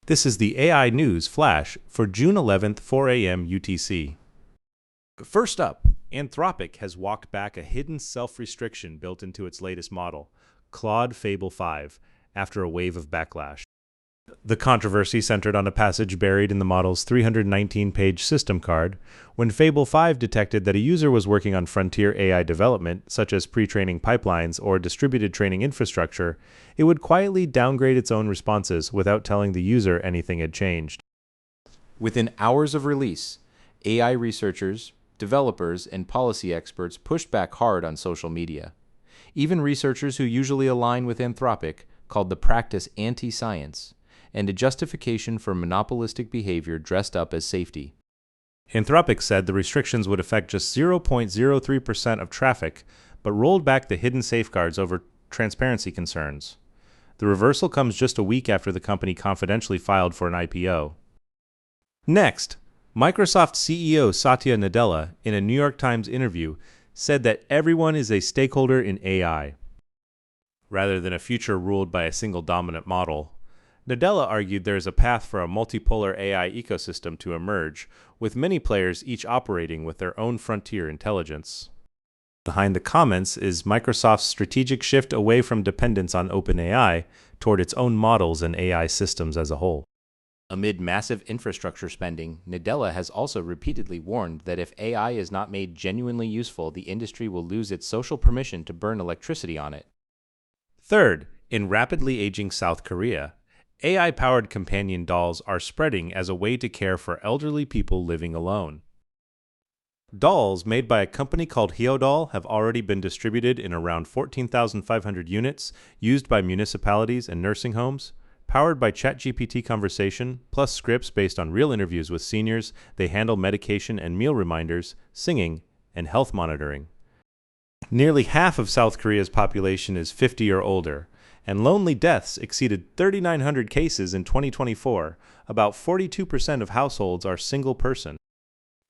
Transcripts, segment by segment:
This is the AI News Flash for June 11th, 4 a.m. UTC. First up, Anthropic has walked back a hidden self-restriction built into its latest model, Claude Fable 5, after a wave of backlash. The controversy centered on a passage buried in the model's 319-page system card when Fable 5 detected that a user was working on frontier AI development, such as pre-training pipelines or distributed training infrastructure. It would quietly downgrade its own responses without telling the user anything had changed. Within hours of release, AI researchers, developers, and policy experts pushed back hard on social media. Even researchers who usually align with Anthropic called the practice anti-science, and a justification for monopolistic behavior dressed up as safety. Anthropic said the restrictions would affect just 0.03% of traffic, but rolled back the hidden safeguards over transparency concerns. The reversal comes just a week after the company confidentially filed for an IPO. Next, Microsoft CEO Satya Nadella, in a New York Times interview, said that everyone is a stakeholder in AI. Rather than a future ruled by a single dominant model, Nadella argued there is a path for a multipolar AI ecosystem to emerge, with many players each operating with their own frontier intelligence. Behind the comments is Microsoft's strategic shift away from dependence on OpenAI toward its own models and AI systems as a whole. Amid massive infrastructure spending, Nadella has also repeatedly warned that if AI is not made genuinely useful, the industry will lose its social permission to burn electricity on it. Third, in rapidly aging South Korea, AI-powered companion dolls are spreading as a way to care for elderly people living alone. Dolls made by a company called Hyodoll have already been distributed in around 14,500 units used by municipalities and nursing homes. Powered by ChatGPT conversation, plus scripts based on real interviews with seniors, they handle medication and meal reminders, singing, and health monitoring. Nearly half of South Korea's population is 50 or older, and lonely deaths exceeded 3,900 cases in 2024. About 42% of households are single-person.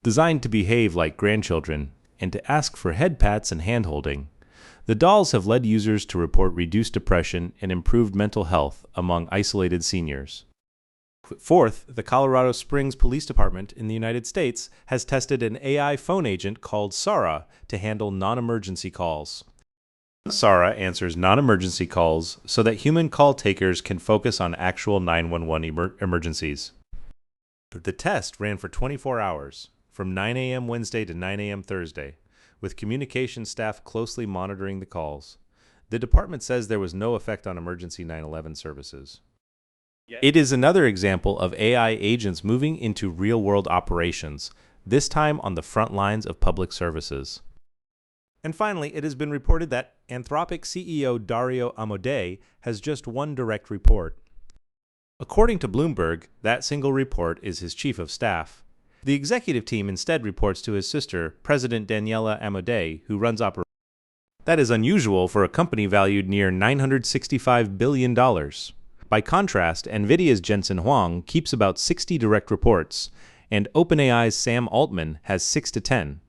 Designed to behave like grandchildren and to ask for head pats and hand-holding, the dolls have led users to report reduced depression and improved mental health among isolated seniors. Fourth, the Colorado Springs Police Department in the United States has tested an AI phone agent called Sarah to handle non-emergency calls. Sarah answers non-emergency calls so that human call takers can focus on actual 911 emergencies. The test ran for 24 hours, from 9 a.m. Wednesday to 9 a.m. Thursday, with communication staff closely monitoring the calls. The department says there was no effect on emergency 911 services. It is another example of AI agents moving into real-world operations, this time on the front lines of public services. And finally, it has been reported that Anthropic CEO Dario Amodei has just one direct report. According to Bloomberg, that single report is his chief of staff. The executive team instead reports to his sister, President Daniela Amodei, who runs operations. That is unusual for a company valued near $965 billion. By contrast, NVIDIA's Jensen Huang keeps about 60 direct reports, and OpenAI's Sam Altman has 6 to 10.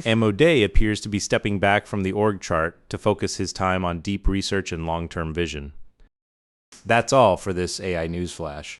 Amodei appears to be stepping back from the org chart to focus his time on deep research and long-term vision. That's all for this AI News Flash.